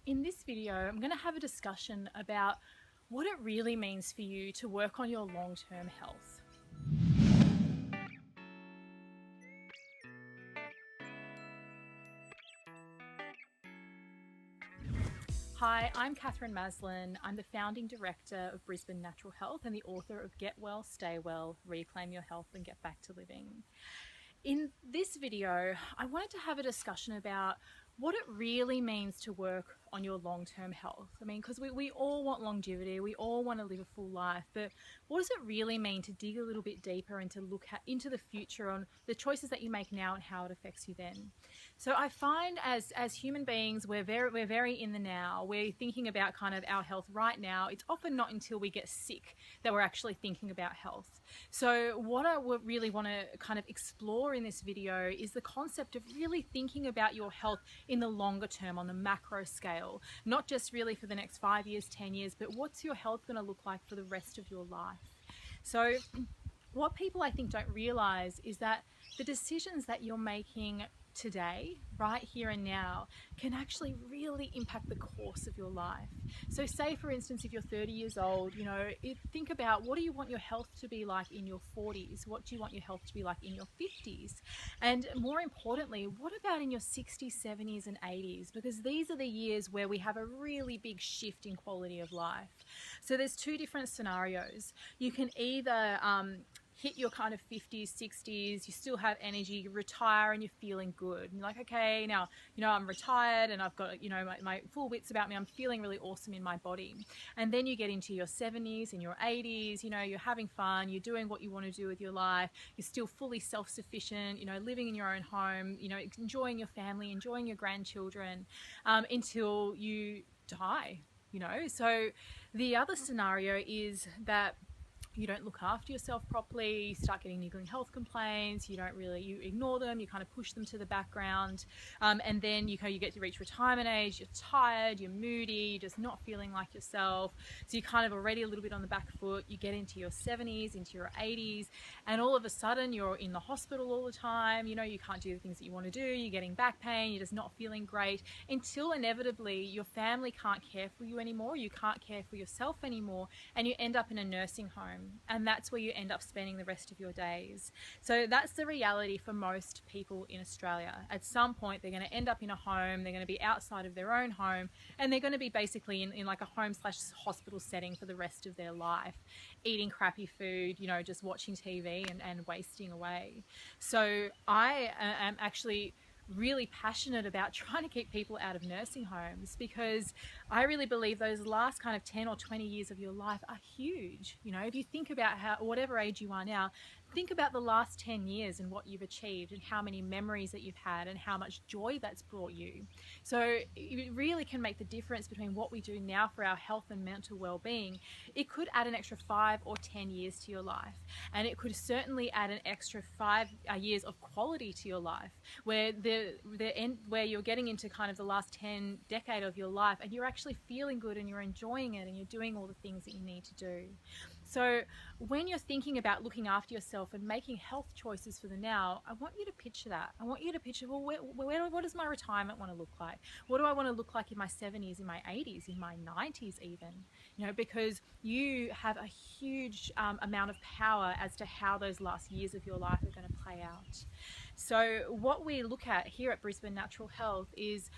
In this video, I'm going to have a discussion about what it really means for you to work on your long-term health. Hi, I'm Catherine Maslin. I'm the founding director of Brisbane Natural Health and the author of Get Well, Stay Well, Reclaim Your Health and Get Back to Living. In this video, I wanted to have a discussion about what it really means to work on your long-term health. I mean, because we all want longevity, we all want to live a full life, but what does it really mean to dig a little bit deeper and to look into the future on the choices that you make now and how it affects you then? So I find as human beings, we're very in the now. We're thinking about kind of our health right now. It's often not until we get sick that we're actually thinking about health. So what I would really want to kind of explore in this video is the concept of really thinking about your health in the longer term, on the macro scale, not just really for the next 5 years, 10 years, but what's your health going to look like for the rest of your life? So what people I think don't realize is that the decisions that you're making today, right here and now, can actually really impact the course of your life. So say for instance, if you're 30 years old, think about what do you want your health to be like in your 40s? What do you want your health to be like in your 50s? And more importantly, what about in your 60s, 70s and 80s? Because these are the years where we have a really big shift in quality of life. So there's two different scenarios. You can either hit your kind of 50s, 60s, you still have energy, you retire and you're feeling good. And you're like, okay, now, I'm retired and I've got, my full wits about me. I'm feeling really awesome in my body. And then you get into your 70s and your 80s, you're having fun, you're doing what you want to do with your life. You're still fully self-sufficient, living in your own home, enjoying your family, enjoying your grandchildren, until you die, So the other scenario is that you don't look after yourself properly, you start getting niggling health complaints, you ignore them, you kind of push them to the background, and then you get to reach retirement age, you're tired, you're moody, you're just not feeling like yourself, so you're kind of already a little bit on the back foot. You get into your 70s, into your 80s, and all of a sudden you're in the hospital all the time, you can't do the things that you want to do, you're getting back pain, you're just not feeling great, until inevitably your family can't care for you anymore, you can't care for yourself anymore, and you end up in a nursing home. And that's where you end up spending the rest of your days. So that's the reality for most people in Australia. At some point, they're going to end up in a home, they're going to be outside of their own home, and they're going to be basically in like a home/hospital setting for the rest of their life, eating crappy food, just watching TV and wasting away. So I am actually really passionate about trying to keep people out of nursing homes, because I really believe those last kind of 10 or 20 years of your life are huge. If you think about whatever age you are now, think about the last 10 years and what you've achieved and how many memories that you've had and how much joy that's brought you. So it really can make the difference between what we do now for our health and mental well-being. It could add an extra 5 or 10 years to your life, and it could certainly add an extra 5 years of quality to your life, where where you're getting into kind of the last 10 decade of your life and you're actually feeling good and you're enjoying it and you're doing all the things that you need to do. So when you're thinking about looking after yourself and making health choices for the now, I want you to picture that. I want you to picture, well, what does my retirement want to look like? What do I want to look like in my 70s, in my 80s, in my 90s even? Because you have a huge amount of power as to how those last years of your life are going to play out. So what we look at here at Brisbane Natural Health is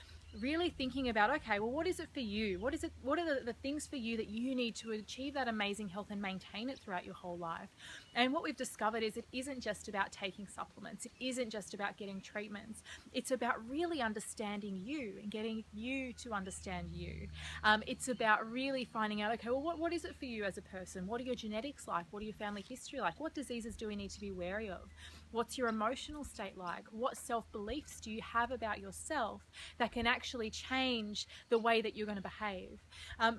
really thinking about, okay, well, what is it for you? What are the things for you that you need to achieve that amazing health and maintain it throughout your whole life? And what we've discovered is it isn't just about taking supplements. It isn't just about getting treatments. It's about really understanding you and getting you to understand you. It's about really finding out, okay, well, what is it for you as a person? What are your genetics like? What are your family history like? What diseases do we need to be wary of? What's your emotional state like? What self-beliefs do you have about yourself that can actually change the way that you're going to behave?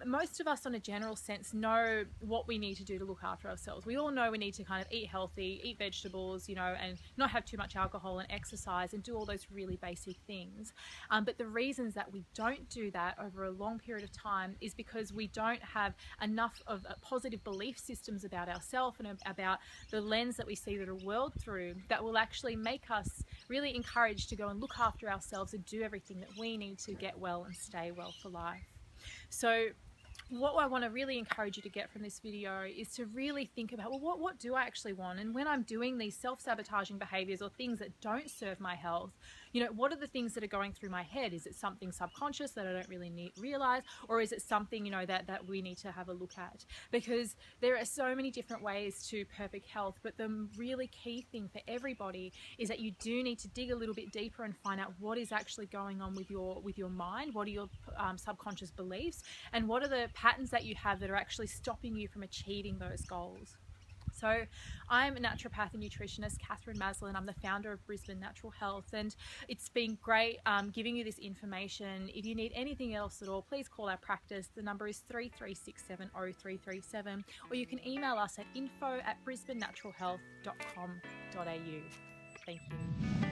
Most of us, on a general sense, know what we need to do to look after ourselves. We all know we need to kind of eat healthy, eat vegetables, and not have too much alcohol and exercise and do all those really basic things. But the reasons that we don't do that over a long period of time is because we don't have enough of positive belief systems about ourselves and about the lens that we see the world through that will actually make us really encouraged to go and look after ourselves and do everything that we need to get well and stay well for life. So what I want to really encourage you to get from this video is to really think about, well, what do I actually want? And when I'm doing these self-sabotaging behaviors or things that don't serve my health, what are the things that are going through my head? Is it something subconscious that I don't really realize? Or is it something, that we need to have a look at? Because there are so many different ways to perfect health, but the really key thing for everybody is that you do need to dig a little bit deeper and find out what is actually going on with your mind, what are your subconscious beliefs, and what are the patterns that you have that are actually stopping you from achieving those goals. So I'm a naturopath and nutritionist, Catherine Maslin. I'm the founder of Brisbane Natural Health, and it's been great giving you this information. If you need anything else at all, please call our practice. The number is 33670337, or you can email us at info@brisbanenaturalhealth.com.au. Thank you.